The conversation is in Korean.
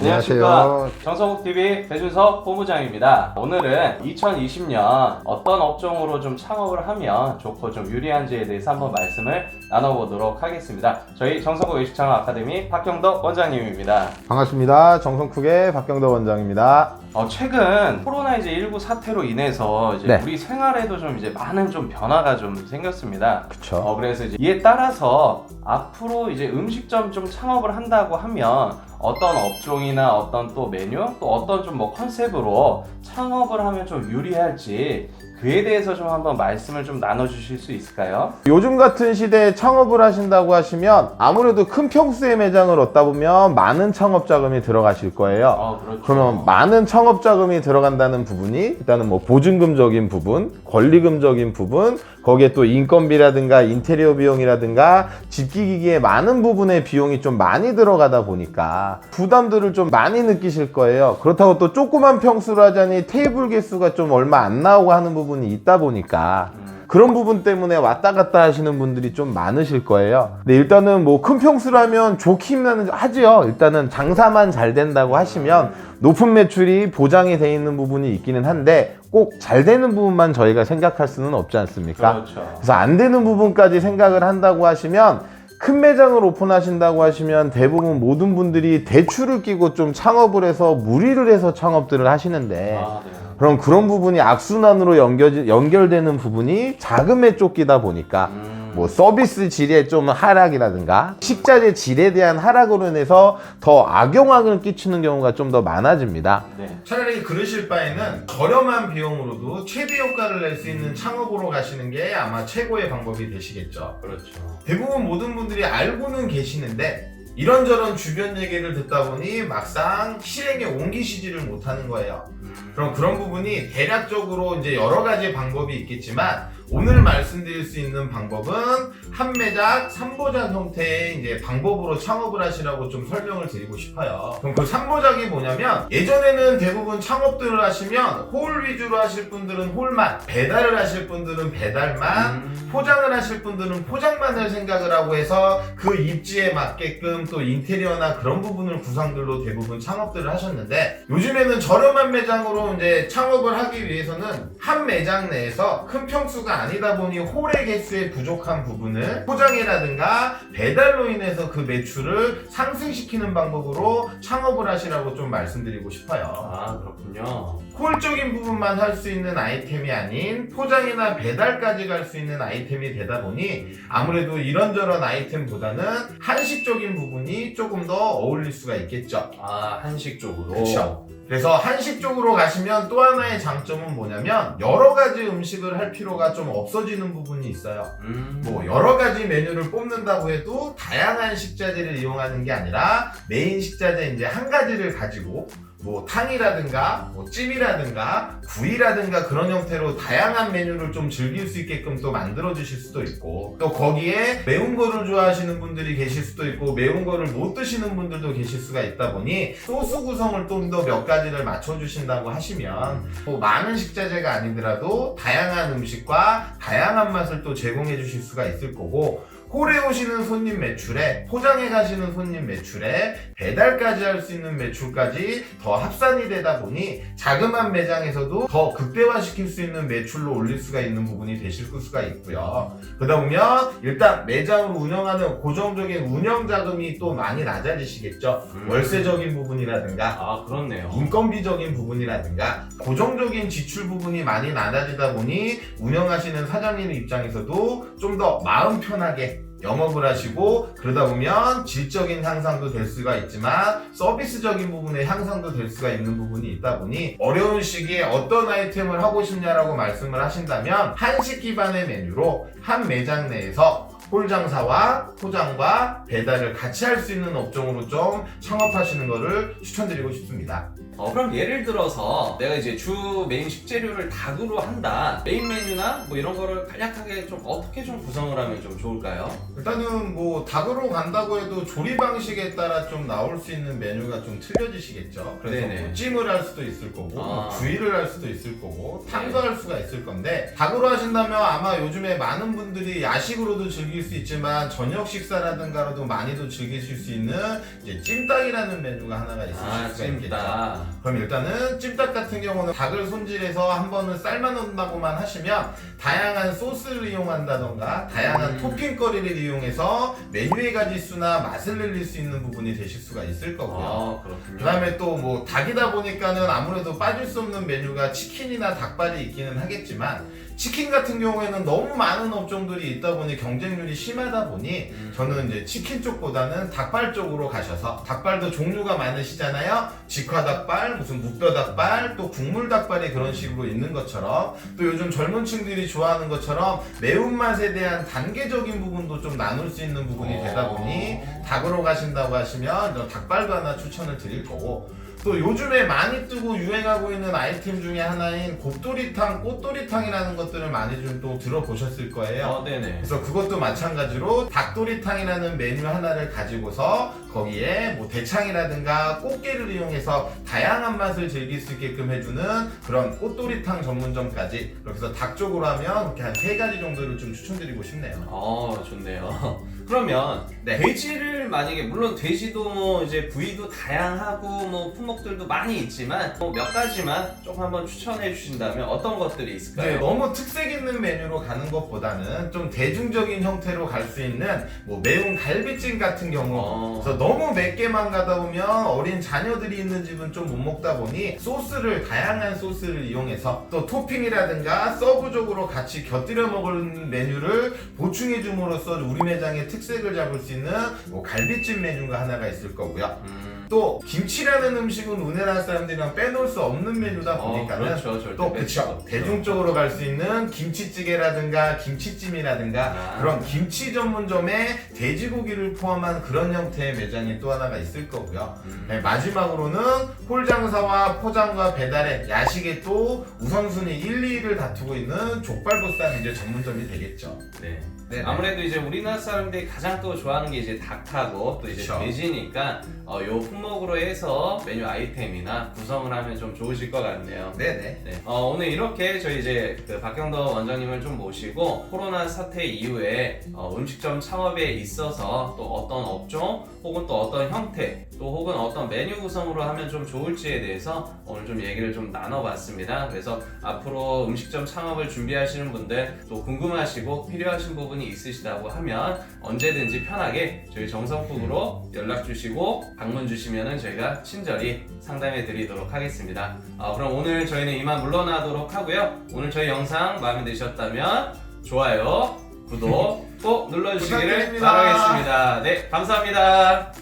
안녕하십니까. 정성욱TV 배준석 본부장입니다. 오늘은 2020년 어떤 업종으로 좀 창업을 하면 좋고 좀 유리한지에 대해서 한번 말씀을 나눠보도록 하겠습니다. 저희 정성욱 외식창업 아카데미 박경덕 원장님입니다. 반갑습니다. 정성쿡의 박경덕 원장입니다. 최근 코로나19 사태로 인해서 이제 우리 생활에도 좀 이제 많은 좀 변화가 좀 생겼습니다. 그쵸. 그래서 이제 이에 따라서 앞으로 이제 음식점 좀 창업을 한다고 하면 어떤 업종이나 어떤 또 메뉴 또 어떤 좀 뭐 컨셉으로 창업을 하면 좀 유리할지 그에 대해서 좀 한번 말씀을 좀 나눠주실 수 있을까요? 요즘 같은 시대에 창업을 하신다고 하시면 아무래도 큰 평수의 매장을 얻다 보면 많은 창업 자금이 들어가실 거예요. 그렇죠. 그러면 많은 창업 자금이 들어간다는 부분이 일단은 뭐 보증금적인 부분, 권리금적인 부분, 거기에 또 인건비라든가 인테리어 비용이라든가 집기기기의 많은 부분의 비용이 좀 많이 들어가다 보니까 부담들을 좀 많이 느끼실 거예요. 그렇다고 또 조그만 평수로 하자니 테이블 개수가 좀 얼마 안 나오고 하는 부분이 있다 보니까 그런 부분 때문에 왔다 갔다 하시는 분들이 좀 많으실 거예요. 근데 일단은 뭐 큰 평수라면 좋기는 하지요. 일단은 장사만 잘 된다고 하시면 높은 매출이 보장이 돼 있는 부분이 있기는 한데 꼭 잘 되는 부분만 저희가 생각할 수는 없지 않습니까? 그렇죠. 그래서 안 되는 부분까지 생각을 한다고 하시면 큰 매장을 오픈하신다고 하시면 대부분 모든 분들이 대출을 끼고 좀 창업을 해서 무리를 해서 창업들을 하시는데 그럼 그런 부분이 악순환으로 연결되는 부분이 자금에 쫓기다 보니까 뭐 서비스 질의 좀 하락이라든가 식자재 질에 대한 하락으로 인해서 더 악영향을 끼치는 경우가 좀 더 많아집니다. 차라리 그러실 바에는 저렴한 비용으로도 최대 효과를 낼 수 있는 창업으로 가시는 게 아마 최고의 방법이 되시겠죠. 그렇죠. 대부분 모든 분들이 알고는 계시는데 이런저런 주변 얘기를 듣다 보니 막상 실행에 옮기시지를 못하는 거예요. 그럼 그런 부분이 대략적으로 이제 여러 가지 방법이 있겠지만 오늘 말씀드릴 수 있는 방법은 한 매장 3보작 형태의 이제 방법으로 창업을 하시라고 좀 설명을 드리고 싶어요. 그럼 그 3보작이 뭐냐면 예전에는 대부분 창업들을 하시면 홀 위주로 하실 분들은 홀만, 배달을 하실 분들은 배달만, 포장을 하실 분들은 포장만을 생각을 하고 해서 그 입지에 맞게끔 또 인테리어나 그런 부분을 구상들로 대부분 창업들을 하셨는데 요즘에는 저렴한 매장으로 이제 창업을 하기 위해서는 한 매장 내에서 큰 평수가 아니다 보니 홀의 개수의 부족한 부분을 포장이라든가 배달로 인해서 그 매출을 상승시키는 방법으로 창업을 하시라고 좀 말씀드리고 싶어요. 그렇군요. 홀적인 부분만 할 수 있는 아이템이 아닌 포장이나 배달까지 갈 수 있는 아이템이 되다 보니 아무래도 이런저런 아이템보다는 한식적인 부분이 조금 더 어울릴 수가 있겠죠. 한식 쪽으로. 그렇죠. 그래서 한식 쪽으로 가시면 또 하나의 장점은 뭐냐면 여러 가지 음식을 할 필요가 좀 없어지는 부분이 있어요. 뭐 여러 가지 메뉴를 뽑는다고 해도 다양한 식자재를 이용하는 게 아니라 메인 식자재 이제 한 가지를 가지고 뭐 탕이라든가 뭐 찜이라든가 구이라든가 그런 형태로 다양한 메뉴를 좀 즐길 수 있게끔 또 만들어 주실 수도 있고 또 거기에 매운 거를 좋아하시는 분들이 계실 수도 있고 매운 거를 못 드시는 분들도 계실 수가 있다 보니 소스 구성을 좀 더 몇 가지를 맞춰 주신다고 하시면 뭐 많은 식자재가 아니더라도 다양한 음식과 다양한 맛을 또 제공해 주실 수가 있을 거고 홀에 오시는 손님 매출에 포장해 가시는 손님 매출에 배달까지 할 수 있는 매출까지 더 합산이 되다 보니 자그마한 매장에서도 더 극대화시킬 수 있는 매출로 올릴 수가 있는 부분이 되실 수가 있고요. 그러다 보면 일단 매장을 운영하는 고정적인 운영 자금이 또 많이 낮아지시겠죠. 월세적인 부분이라든가 그렇네요. 인건비적인 부분이라든가 고정적인 지출 부분이 많이 낮아지다 보니 운영하시는 사장님 입장에서도 좀 더 마음 편하게 영업을 하시고 그러다 보면 질적인 향상도 될 수가 있지만 서비스적인 부분의 향상도 될 수가 있는 부분이 있다 보니 어려운 시기에 어떤 아이템을 하고 싶냐라고 말씀을 하신다면 한식 기반의 메뉴로 한 매장 내에서 홀 장사와 포장과 배달을 같이 할 수 있는 업종으로 좀 창업하시는 것을 추천드리고 싶습니다. 그럼 예를 들어서 내가 이제 주 메인 식재료를 닭으로 한다. 메인 메뉴나 뭐 이런 거를 간략하게 좀 어떻게 좀 구성을 하면 좀 좋을까요? 일단은 뭐 닭으로 간다고 해도 조리 방식에 따라 좀 나올 수 있는 메뉴가 좀 틀려지시겠죠. 그래서 네네. 뭐 찜을 할 수도 있을 거고 뭐 구이를 할 수도 있을 거고 탕도 네. 할 수가 있을 건데 닭으로 하신다면 아마 요즘에 많은 분들이 야식으로도 즐길 수 있지만 저녁 식사라든가로도 많이도 즐기실 수 있는 이제 찜닭이라는 메뉴가 하나가 있으실 수가 있겠죠. 찜닭. 그럼 일단은 찜닭 같은 경우는 닭을 손질해서 한 번은 삶아놓는다고만 하시면 다양한 소스를 이용한다던가 다양한 토핑거리를 이용해서 메뉴의 가지수나 맛을 늘릴 수 있는 부분이 되실 수가 있을 거고요. 그렇군요. 그 다음에 또 뭐 닭이다 보니까는 아무래도 빠질 수 없는 메뉴가 치킨이나 닭발이 있기는 하겠지만 치킨 같은 경우에는 너무 많은 업종들이 있다 보니 경쟁률이 심하다 보니 저는 이제 치킨 쪽보다는 닭발 쪽으로 가셔서 닭발도 종류가 많으시잖아요. 직화닭발, 무슨 묵뼈닭발, 또 국물닭발이 그런 식으로 있는 것처럼 또 요즘 젊은 층들이 좋아하는 것처럼 매운맛에 대한 단계적인 부분도 좀 나눌 수 있는 부분이 되다 보니 닭으로 가신다고 하시면 저 닭발도 하나 추천을 드릴 거고 또 요즘에 많이 뜨고 유행하고 있는 아이템 중에 하나인 곱도리탕, 꽃도리탕이라는 것들을 많이 좀 또 들어보셨을 거예요. 네네. 그래서 그것도 마찬가지로 닭도리탕이라는 메뉴 하나를 가지고서 거기에 뭐 대창이라든가 꽃게를 이용해서 다양한 맛을 즐길 수 있게끔 해주는 그런 꽃도리탕 전문점까지 그렇게 해서 닭 쪽으로 하면 그렇게 한 3가지 정도를 좀 추천드리고 싶네요. 좋네요. 그러면 네. 돼지를 만약에 물론 돼지도 뭐 이제 부위도 다양하고 뭐 품목들도 많이 있지만 뭐 몇 가지만 조금 한번 추천해 주신다면 어떤 것들이 있을까요? 네, 너무 특색 있는 메뉴로 가는 것보다는 좀 대중적인 형태로 갈 수 있는 뭐 매운 갈비찜 같은 경우 그래서 너무 맵게만 가다 보면 어린 자녀들이 있는 집은 좀 못 먹다 보니 소스를 다양한 소스를 이용해서 또 토핑이라든가 서브적으로 같이 곁들여 먹을 메뉴를 보충해 줌으로써 우리 매장의 특색을 잡을 수 있는 뭐 갈비찜 메뉴가 하나가 있을 거고요. 또 김치라는 음식은 우리나라 사람들이랑 빼놓을 수 없는 메뉴다 보니까는 그렇죠. 절대 또 뺄 수가 그쵸 없죠. 대중적으로 갈 수 있는 김치찌개라든가 김치찜이라든가 그런 김치 전문점에 돼지고기를 포함한 그런 형태의 매장이 또 하나가 있을 거고요. 네, 마지막으로는 홀장사와 포장과 배달의 야식에 또 우선순위 1, 2위를 다투고 있는 족발보쌈 이제 전문점이 되겠죠. 네. 네네. 아무래도 이제 우리나라 사람들이 가장 또 좋아하는 게 이제 닭하고 또 이제 그쵸. 돼지니까 요 품목으로 해서 메뉴 아이템이나 구성을 하면 좀 좋으실 것 같네요. 네네. 네. 오늘 이렇게 저희 이제 그 박경덕 원장님을 좀 모시고 코로나 사태 이후에 음식점 창업에 있어서 또 어떤 업종 혹은 또 어떤 형태 또 혹은 어떤 메뉴 구성으로 하면 좀 좋을지에 대해서 오늘 좀 얘기를 좀 나눠봤습니다. 그래서 앞으로 음식점 창업을 준비하시는 분들 또 궁금하시고 필요하신 부분이 있으시다고 하면 언제든지 편하게 저희 정성품으로 연락 주시고 방문 주시면은 저희가 친절히 상담해 드리도록 하겠습니다. 그럼 오늘 저희는 이만 물러나도록 하고요. 오늘 저희 영상 마음에 드셨다면 좋아요, 구독 꼭 눌러주시기를 부탁드립니다. 바라겠습니다. 네, 감사합니다.